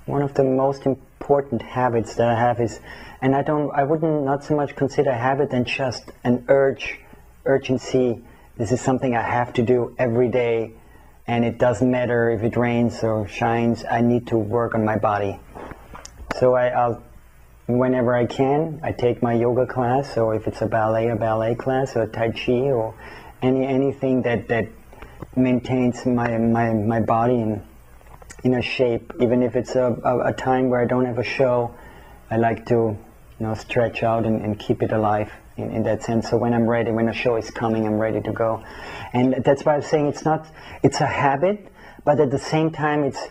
one of the most important habits that I have is, and I wouldn't not so much consider a habit than just an urgency. This is something I have to do every day, and it doesn't matter if it rains or shines, I need to work on my body. So I'll, whenever I can, I take my yoga class, or if it's a ballet class, or Tai Chi, or anything that maintains my body in a shape. Even if it's a time where I don't have a show, I like to stretch out and keep it alive in that sense. So when I'm ready, when a show is coming, I'm ready to go. And that's why I'm saying it's a habit, but at the same time it's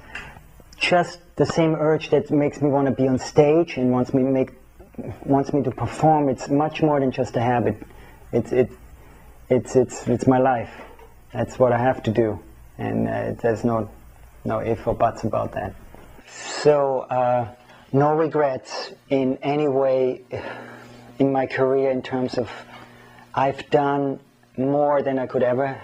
just the same urge that makes me want to be on stage and wants me to perform. It's much more than just a habit. It's my life. That's what I have to do, and there's no if or buts about that. So no regrets in any way in my career, in terms of I've done more than I could ever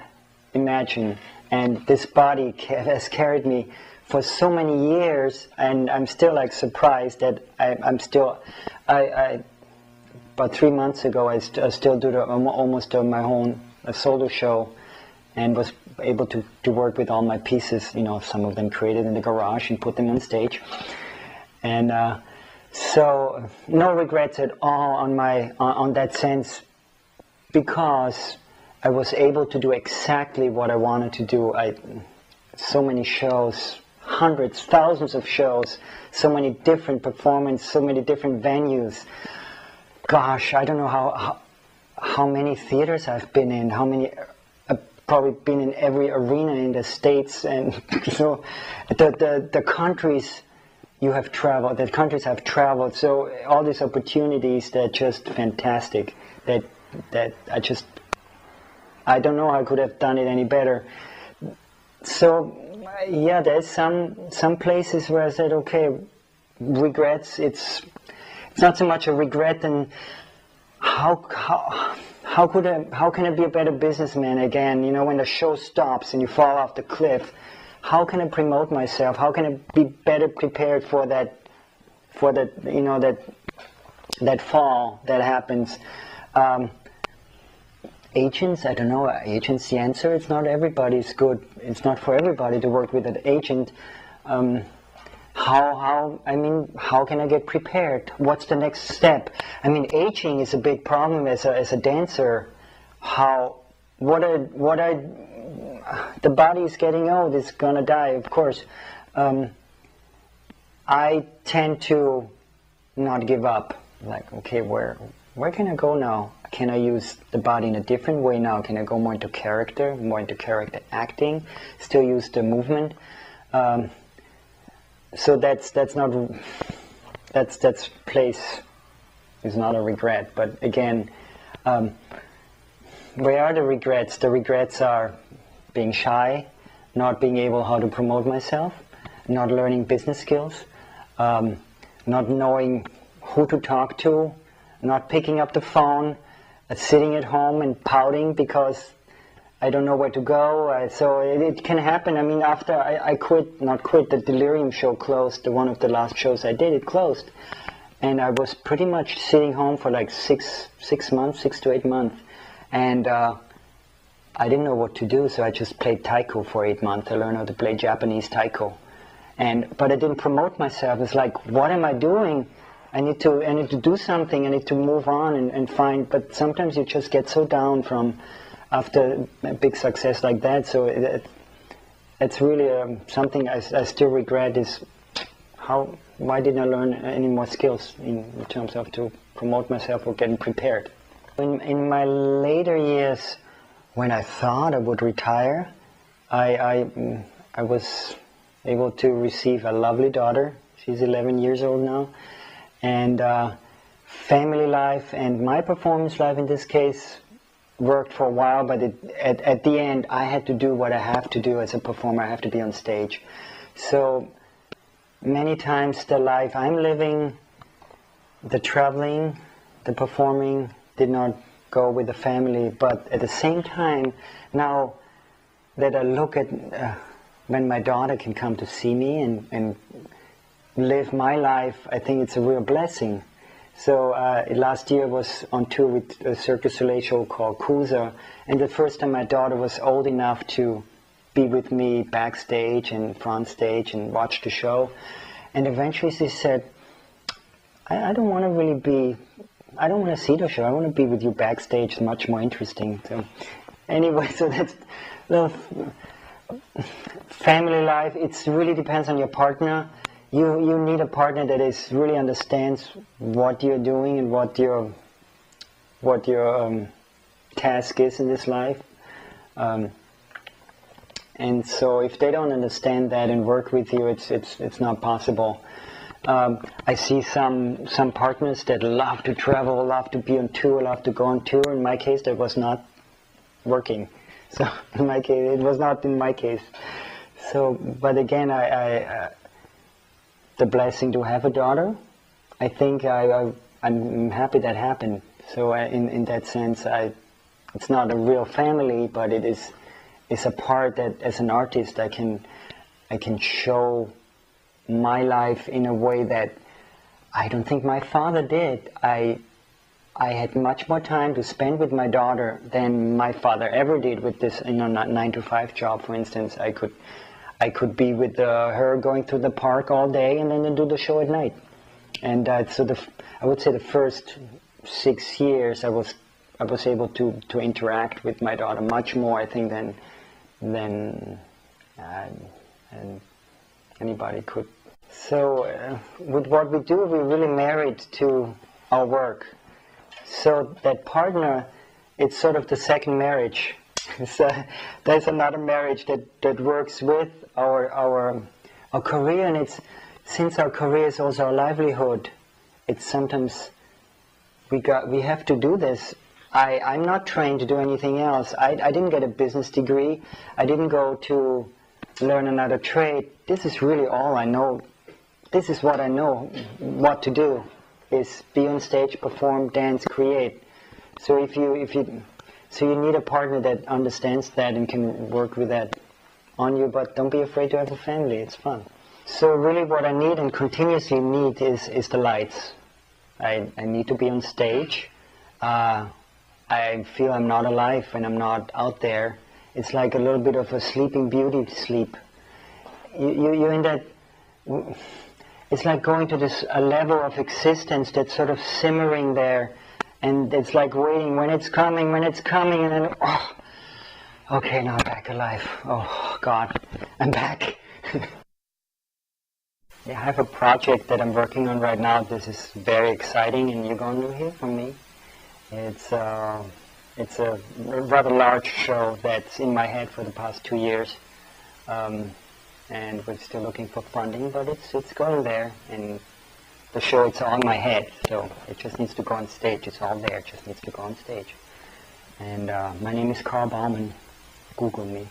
imagine, and this body has carried me for so many years, and I'm still like surprised that I'm still. About 3 months ago, I still do almost my own solo show, and was able to work with all my pieces. Some of them created in the garage and put them on stage, and so no regrets at all on that sense, because I was able to do exactly what I wanted to do. So many shows. Hundreds, thousands of shows, so many different performances, so many different venues. Gosh, I don't know how many theaters I've been in, I've probably been in every arena in the States, and so the countries you have traveled, the countries I've traveled, so all these opportunities, they're just fantastic, that I don't know how I could have done it any better. So yeah, there's some places where I said, okay, regrets. It's not so much a regret than how can I be a better businessman again? When the show stops and you fall off the cliff, how can I promote myself? How can I be better prepared for that that fall that happens? Agents, I don't know, agents, the answer, it's not everybody's good. It's not for everybody to work with an agent. How can I get prepared? What's the next step? Aging is a big problem as a dancer. The body is getting old, it's gonna die, of course. I tend to not give up. Like, okay, where can I go now? Can I use the body in a different way now? Can I go more into character acting, still use the movement? So that's place is not a regret. But again, where are the regrets? The regrets are being shy, not being able how to promote myself, not learning business skills, not knowing who to talk to, not picking up the phone, sitting at home and pouting because I don't know where to go. So it can happen. After I not quit, the Delirium show closed, one of the last shows I did, it closed. And I was pretty much sitting home for like 6 to 8 months. And I didn't know what to do, so I just played taiko for 8 months. I learned how to play Japanese taiko. But I didn't promote myself. It's like, what am I doing? I need to do something. I need to move on and find. But sometimes you just get so down from after a big success like that. So it's really something I still regret is why didn't I learn any more skills in terms of to promote myself or getting prepared. In my later years, when I thought I would retire, I was able to receive a lovely daughter. She's 11 years old now. And family life and my performance life in this case worked for a while, but at the end I had to do what I have to do as a performer. I have to be on stage. So many times the life I'm living, the traveling, the performing did not go with the family, but at the same time, now that I look at when my daughter can come to see me and live my life, I think it's a real blessing. So last year I was on tour with a Cirque du Soleil show called Cruiser, and the first time my daughter was old enough to be with me backstage and front stage and watch the show, and eventually she said, I don't want to really be, I don't want to see the show, I want to be with you backstage, it's much more interesting. So anyway, so that's the family life. It really depends on your partner. You need a partner that is really understands what you're doing and what your task is in this life. And so if they don't understand that and work with you, it's not possible. I see some partners that love to travel, love to be on tour, love to go on tour. In my case, that was not working. So in my case, it was not in my case. So, but again, the blessing to have a daughter, I think I'm happy that happened. So in that sense, it's not a real family, but it's a part that, as an artist, I can show my life in a way that I don't think my father did. I had much more time to spend with my daughter than my father ever did with this, not 9-to-5 job, for instance. I could be with her going through the park all day and then do the show at night. And so I would say the first 6 years I was able to interact with my daughter much more, I think, than anybody could. So with what we do, we're really married to our work. So that partner, it's sort of the second marriage. So there's another marriage that works with our career, and since our career is also our livelihood, it's sometimes we have to do this. I'm not trained to do anything else. I didn't get a business degree. I didn't go to learn another trade. This is really all I know. This is what I know what to do, is be on stage, perform, dance, create. So so you need a partner that understands that and can work with that on you, but don't be afraid to have a family, it's fun. So really what I need and continuously need is the lights. I need to be on stage. I feel I'm not alive when I'm not out there. It's like a little bit of a sleeping beauty sleep. You're in that, it's like going to a level of existence that's sort of simmering there, and it's like waiting when it's coming, and then, oh, okay, now I'm back alive. Oh, God, I'm back. Yeah, I have a project that I'm working on right now. This is very exciting, and you're going to hear from me. It's a rather large show that's in my head for the past 2 years. And we're still looking for funding, but it's going there, and the show, it's on my head, so it just needs to go on stage. It's all there, it just needs to go on stage. And my name is Karl Baumann. Google me.